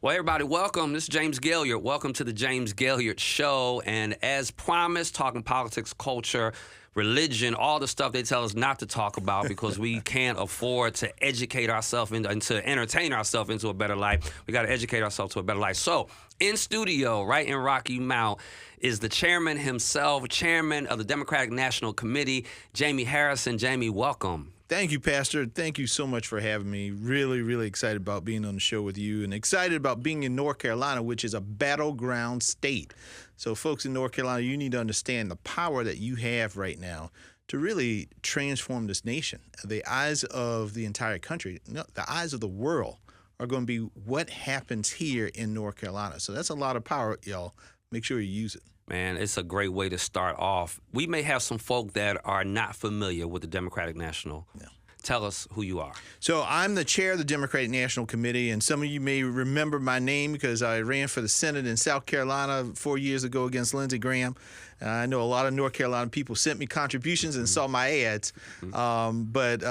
Well, everybody, welcome. This is James Gailliard. Welcome to the James Gailliard Show. And as promised, talking politics, culture, religion, all the stuff they tell us not to talk about because we can't afford to educate ourselves and to entertain ourselves into a better life. We got to educate ourselves to a better life. So, in studio, right in Rocky Mount, is the chairman himself, chairman of the Democratic National Committee, Jaime Harrison. Jaime, welcome. Thank you, Pastor. Thank you so much for having me. Really, really excited about being on the show with you and excited about being in North Carolina, which is a battleground state. So folks in North Carolina, you need to understand the power that you have right now to really transform this nation. The eyes of the entire country, no, the eyes of the world are going to be what happens here in North Carolina. So that's a lot of power, y'all. Make sure you use it. Man, it's a great way to start off. We may have some folk that are not familiar with the Democratic National. Yeah. Tell us who you are. So I'm the chair of the Democratic National Committee, and some of you may remember my name because I ran for the Senate in South Carolina 4 years ago against Lindsey Graham. I know a lot of North Carolina people sent me contributions and saw my ads. But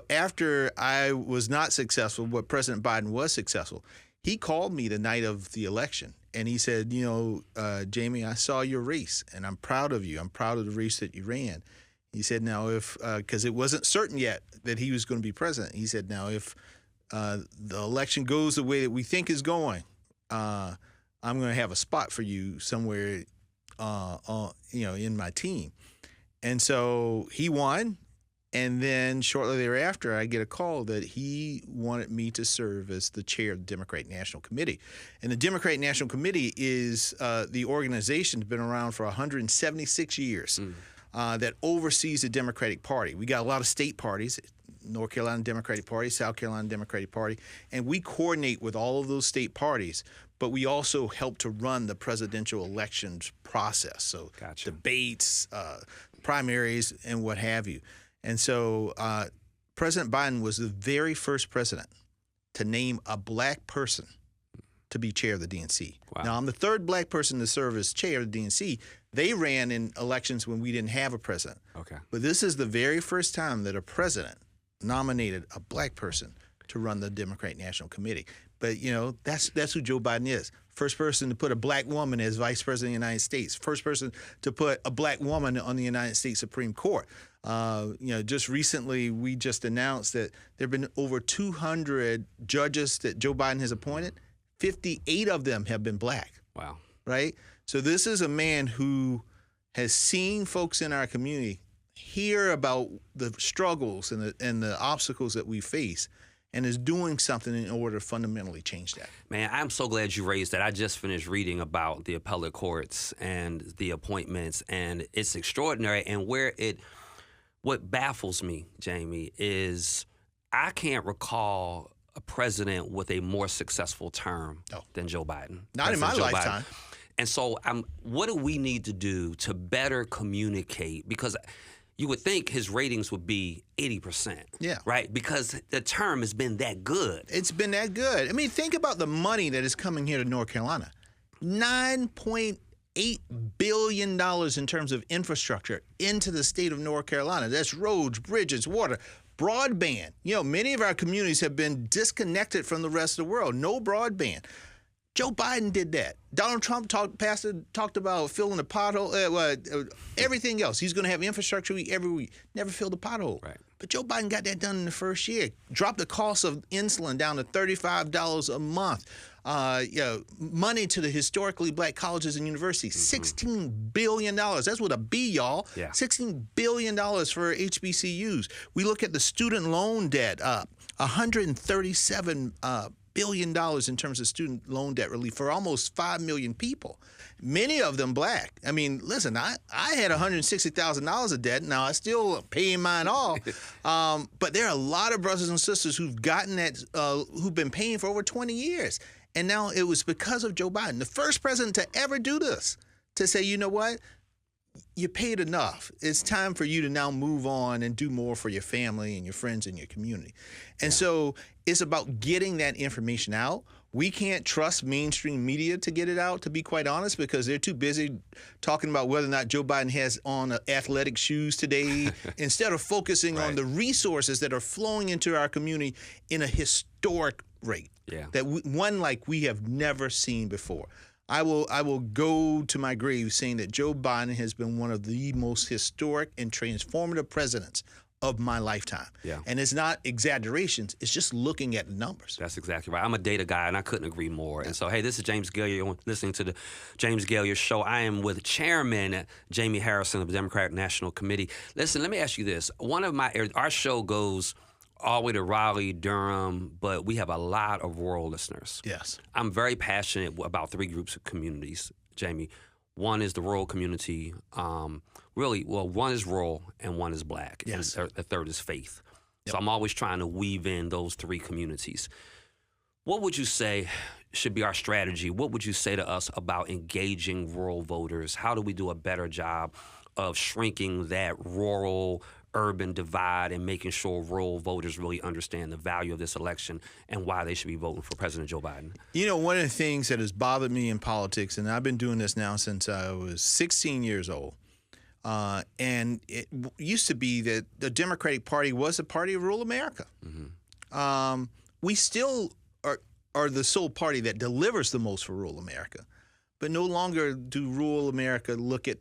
after I was not successful, but President Biden was successful, he called me the night of the election. And he said, Jaime, I saw your race, and I'm proud of you. I'm proud of the race that you ran. He said, now if, because it wasn't certain yet that he was going to be president, he said, now if the election goes the way that we think is going, I'm going to have a spot for you somewhere, in my team. And so he won. And then shortly thereafter, I get a call that he wanted me to serve as the chair of the Democratic National Committee. And the Democratic National Committee is the organization that's been around for 176 years that oversees the Democratic Party. We got a lot of state parties, North Carolina Democratic Party, South Carolina Democratic Party, and we coordinate with all of those state parties, but we also help to run the presidential elections process. So Gotcha. Debates, primaries, and what have you. And so President Biden was the very first president to name a black person to be chair of the DNC. Wow. Now, I'm the third black person to serve as chair of the DNC. They ran in elections when we didn't have a president. Okay. But this is the very first time that a president nominated a black person to run the Democratic National Committee. But, that's who Joe Biden is. First person to put a black woman as vice president of the United States. First person to put a black woman on the United States Supreme Court. Just recently, we just announced that there have been over 200 judges that Joe Biden has appointed. 58 of them have been black. Wow. Right? So this is a man who has seen folks in our community hear about the struggles and the obstacles that we face, and is doing something in order to fundamentally change that. Man, I'm so glad you raised that. I just finished reading about the appellate courts and the appointments, and it's extraordinary. And what baffles me, Jaime, is I can't recall a president with a more successful term than Joe Biden. Not in my lifetime. And so what do we need to do to better communicate? Because you would think his ratings would be 80%. Yeah. Right? Because the term has been that good. It's been that good. I mean, think about the money that is coming here to North Carolina. $9.8 billion in terms of infrastructure into the state of North Carolina. That's roads, bridges, water, broadband. Many of our communities have been disconnected from the rest of the world. No broadband. Joe Biden did that. Donald Trump talked about filling the pothole, everything else. He's going to have infrastructure every week. Never filled the pothole. Right. But Joe Biden got that done in the first year. Dropped the cost of insulin down to $35 a month. Money to the historically black colleges and universities. $16 billion. That's with a B, y'all. Yeah. $16 billion for HBCUs. We look at the student loan debt up. $137 billion in terms of student loan debt relief for almost 5 million people, many of them black. I mean, listen, I had $160,000 of debt. Now I still paying mine off, but there are a lot of brothers and sisters who've gotten that, who've been paying for over 20 years. And now it was because of Joe Biden, the first president to ever do this, to say, you know what? You paid enough. It's time for you to now move on and do more for your family and your friends and your community. And so it's about getting that information out. We can't trust mainstream media to get it out, to be quite honest, because they're too busy talking about whether or not Joe Biden has on athletic shoes today instead of focusing on the resources that are flowing into our community in a historic rate. Yeah. One like we have never seen before. I will go to my grave saying that Joe Biden has been one of the most historic and transformative presidents of my lifetime. Yeah. And it's not exaggerations. It's just looking at the numbers. That's exactly right. I'm a data guy, and I couldn't agree more. And so, hey, this is James Gailliard. You're listening to the James Gailliard Show. I am with Chairman Jaime Harrison of the Democratic National Committee. Listen, let me ask you this. Our show goes all the way to Raleigh, Durham, but we have a lot of rural listeners. Yes. I'm very passionate about three groups of communities, Jaime. One is the rural community. One is rural and one is black. Yes. And the third is faith. Yep. So I'm always trying to weave in those three communities. What would you say should be our strategy? What would you say to us about engaging rural voters? How do we do a better job of shrinking that rural-urban divide and making sure rural voters really understand the value of this election and why they should be voting for President Joe Biden? You know, one of the things that has bothered me in politics, and I've been doing this now since I was 16 years old, and it used to be that the Democratic Party was a party of rural America. Mm-hmm. We still are the sole party that delivers the most for rural America, but no longer do rural America look at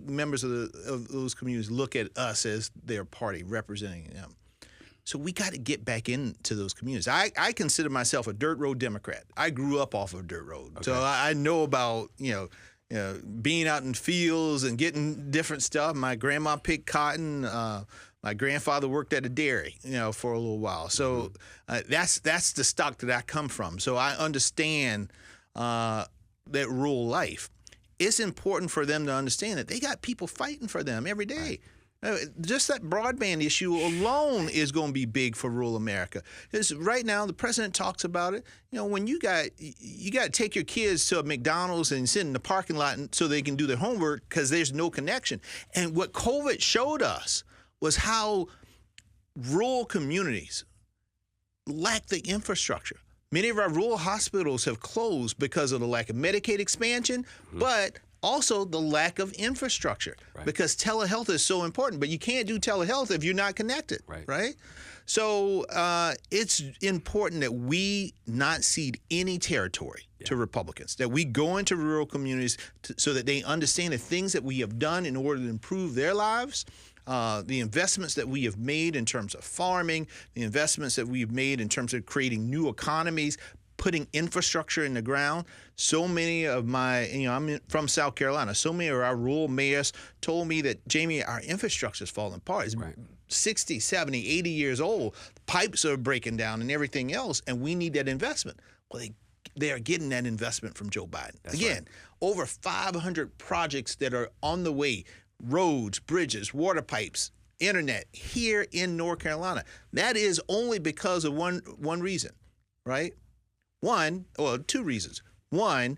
members of those communities look at us as their party representing them. So we got to get back into those communities. I consider myself a dirt road Democrat. I grew up off of dirt road, okay. So I know about being out in fields and getting different stuff. My grandma picked cotton. My grandfather worked at a dairy, for a little while. So that's the stock that I come from. So I understand that rural life. It's important for them to understand that they got people fighting for them every day. Right. Just that broadband issue alone is going to be big for rural America. Because right now, the president talks about it. When you got to take your kids to a McDonald's and sit in the parking lot so they can do their homework because there's no connection. And what COVID showed us was how rural communities lack the infrastructure. Many of our rural hospitals have closed because of the lack of Medicaid expansion, but also the lack of infrastructure, because telehealth is so important. But you can't do telehealth if you're not connected, right? So it's important that we not cede any territory to Republicans, that we go into rural communities so that they understand the things that we have done in order to improve their lives. The investments that we have made in terms of farming, the investments that we've made in terms of creating new economies, putting infrastructure in the ground. So many of I'm from South Carolina, so many of our rural mayors told me that, Jaime, our infrastructure is falling apart. It's 60, 70, 80 years old. Pipes are breaking down and everything else, and we need that investment. Well, they are getting that investment from Joe Biden. Again, over 500 projects that are on the way. Roads, bridges, water pipes, internet here in North Carolina. That is only because of one reason, right? Two reasons. One,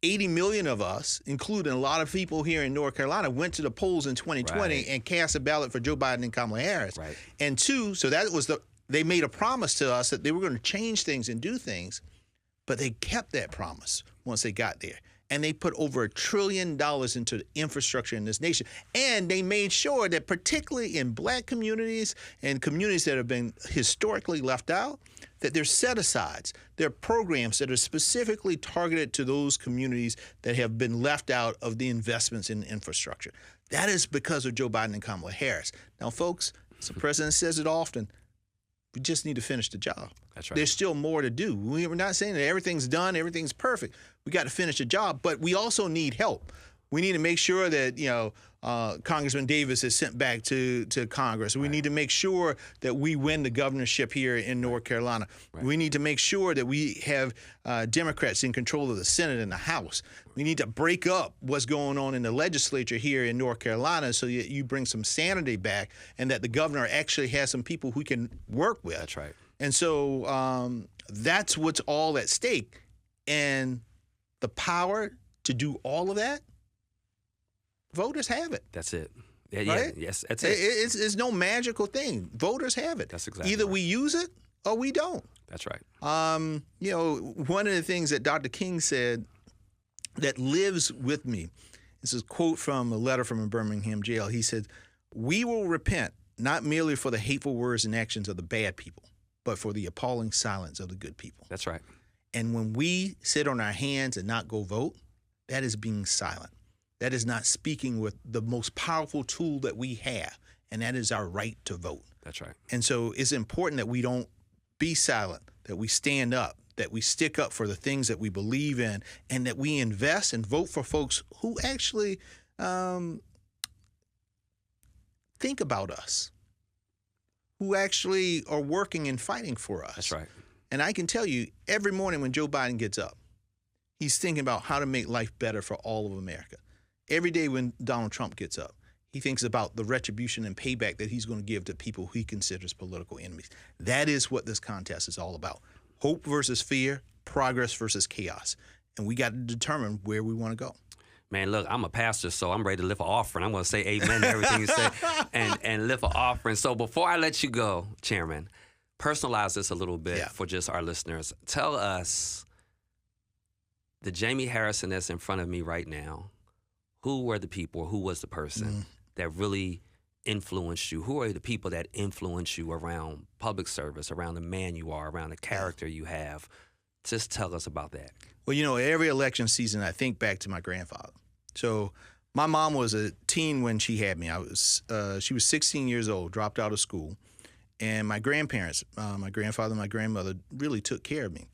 80 million of us, including a lot of people here in North Carolina, went to the polls in 2020 and cast a ballot for Joe Biden and Kamala Harris. Right. And two, so that was they made a promise to us that they were going to change things and do things, but they kept that promise once they got there. And they put over $1 trillion into the infrastructure in this nation. And they made sure that particularly in black communities and communities that have been historically left out, that there's set-asides, there are programs that are specifically targeted to those communities that have been left out of the investments in infrastructure. That is because of Joe Biden and Kamala Harris. Now, folks, the president says it often, we just need to finish the job. That's right. There's still more to do. We're not saying that everything's done, everything's perfect. We got to finish the job, but we also need help. We need to make sure that, Congressman Davis is sent back to Congress. We need to make sure that we win the governorship here in North Carolina. We need to make sure that we have Democrats in control of the Senate and the House. We need to break up what's going on in the legislature here in North Carolina so that you bring some sanity back and that the governor actually has some people who can work with. That's right. And so that's what's all at stake. And the power to do all of that, voters have it. That's it. Right? Yes, that's it. It's no magical thing. Voters have it. That's exactly Either right. we use it or we don't. That's right. One of the things that Dr. King said that lives with me, this is a quote from a letter from a Birmingham jail. He said, "We will repent not merely for the hateful words and actions of the bad people, but for the appalling silence of the good people. That's right. And when we sit on our hands and not go vote, that is being silent. That is not speaking with the most powerful tool that we have, and that is our right to vote. That's right. And so it's important that we don't be silent, that we stand up, that we stick up for the things that we believe in, and that we invest and vote for folks who actually think about us, who actually are working and fighting for us. That's right. And I can tell you, every morning when Joe Biden gets up, he's thinking about how to make life better for all of America. Every day when Donald Trump gets up, he thinks about the retribution and payback that he's going to give to people he considers political enemies. That is what this contest is all about. Hope versus fear, progress versus chaos. And we got to determine where we want to go. Man, look, I'm a pastor, so I'm ready to lift an offering. I'm going to say amen to everything you say and lift an offering. So before I let you go, Chairman, personalize this a little bit for just our listeners. Tell us, the Jaime Harrison that's in front of me right now, who were the people, who was the person that really influenced you? Who are the people that influence you around public service, around the man you are, around the character you have? Just tell us about that. Well, you know, every election season, I think back to my grandfather. So my mom was a teen when she had me. She was 16 years old, dropped out of school. And my grandparents, my grandfather and my grandmother, really took care of me.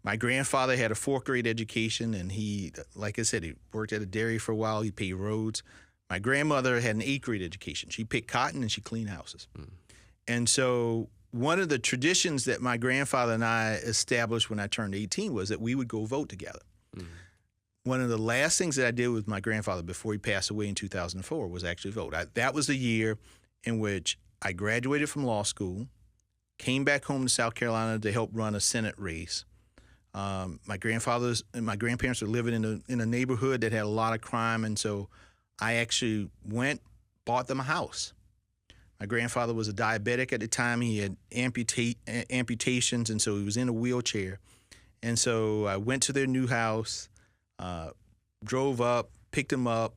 My grandfather had a 4th grade education, and he, like I said, he worked at a dairy for a while. He paved roads. My grandmother had an 8th grade education. She picked cotton and she cleaned houses. And so one of the traditions that my grandfather and I established when I turned 18 was that we would go vote together. One of the last things that I did with my grandfather before he passed away in 2004 was actually vote. That was the year in which I graduated from law school, came back home to South Carolina to help run a Senate race. My grandfathers and my grandparents were living in a neighborhood that had a lot of crime, and so I actually bought them a house. My grandfather was a diabetic at the time. He had amputations, and so he was in a wheelchair. And so I went to their new house, drove up, picked him up,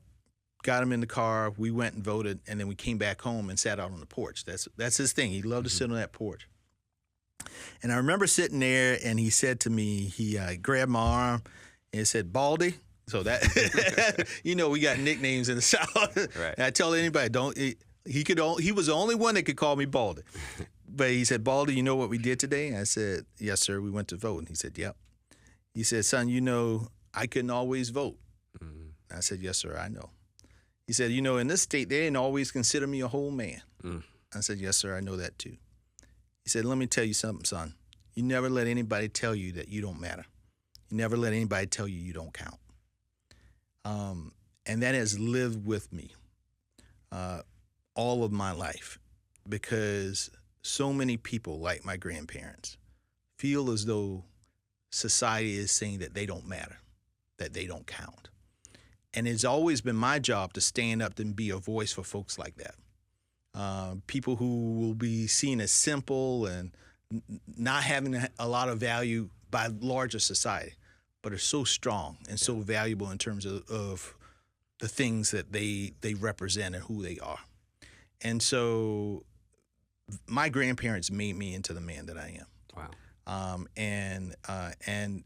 got him in the car. We went and voted, and then we came back home and sat out on the porch. That's his thing. He loved to sit on that porch. And I remember sitting there, and he said to me, he grabbed my arm and said, "Baldy." So that, you know, we got nicknames in the South. Right. And I tell anybody, he was the only one that could call me Baldy. But he said, "Baldy, you know what we did today?" And I said, "Yes, sir, we went to vote." And he said, "Yep." He said, "Son, you know, I couldn't always vote." I said, "Yes, sir, I know." He said, "You know, in this state, they didn't always consider me a whole man." I said, "Yes, sir, I know that too." He said, "Let me tell you something, son. You never let anybody tell you that you don't matter. You never let anybody tell you you don't count." And that has lived with me all of my life, because so many people, like my grandparents, feel as though society is saying that they don't matter, that they don't count. And it's always been my job to stand up and be a voice for folks like that. People who will be seen as simple and not having a lot of value by larger society, but are so strong and so valuable in terms of the things that they represent and who they are. And so my grandparents made me into the man that I am. Wow. And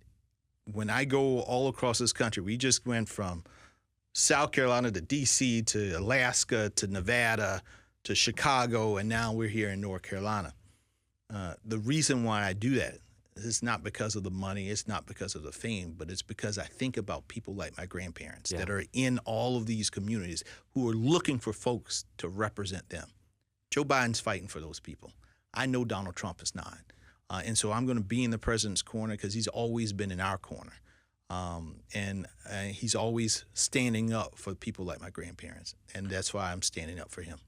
when I go all across this country, we just went from South Carolina to D.C. to Alaska to Nevada to Chicago, and now we're here in North Carolina. The reason why I do that is not because of the money, it's not because of the fame, but it's because I think about people like my grandparents that are in all of these communities who are looking for folks to represent them. Joe Biden's fighting for those people. I know Donald Trump is not. And so I'm going to be in the president's corner because he's always been in our corner. And he's always standing up for people like my grandparents. And that's why I'm standing up for him.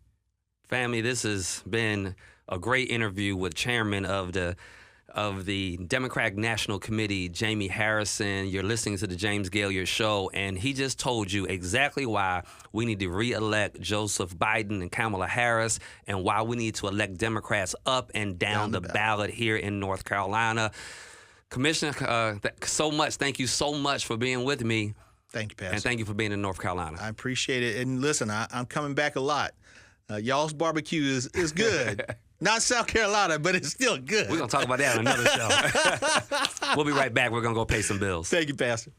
Family, this has been a great interview with Chairman of the Democratic National Committee, Jaime Harrison. You're listening to the James Gailliard Show, and he just told you exactly why we need to re-elect Joseph Biden and Kamala Harris, and why we need to elect Democrats up and down the ballot here in North Carolina. Commissioner, so much. Thank you so much for being with me. Thank you, Pastor. And thank you for being in North Carolina. I appreciate it. And listen, I'm coming back a lot. Y'all's barbecue is good. Not South Carolina, but it's still good. We're going to talk about that on another show. We'll be right back. We're going to go pay some bills. Thank you, Pastor.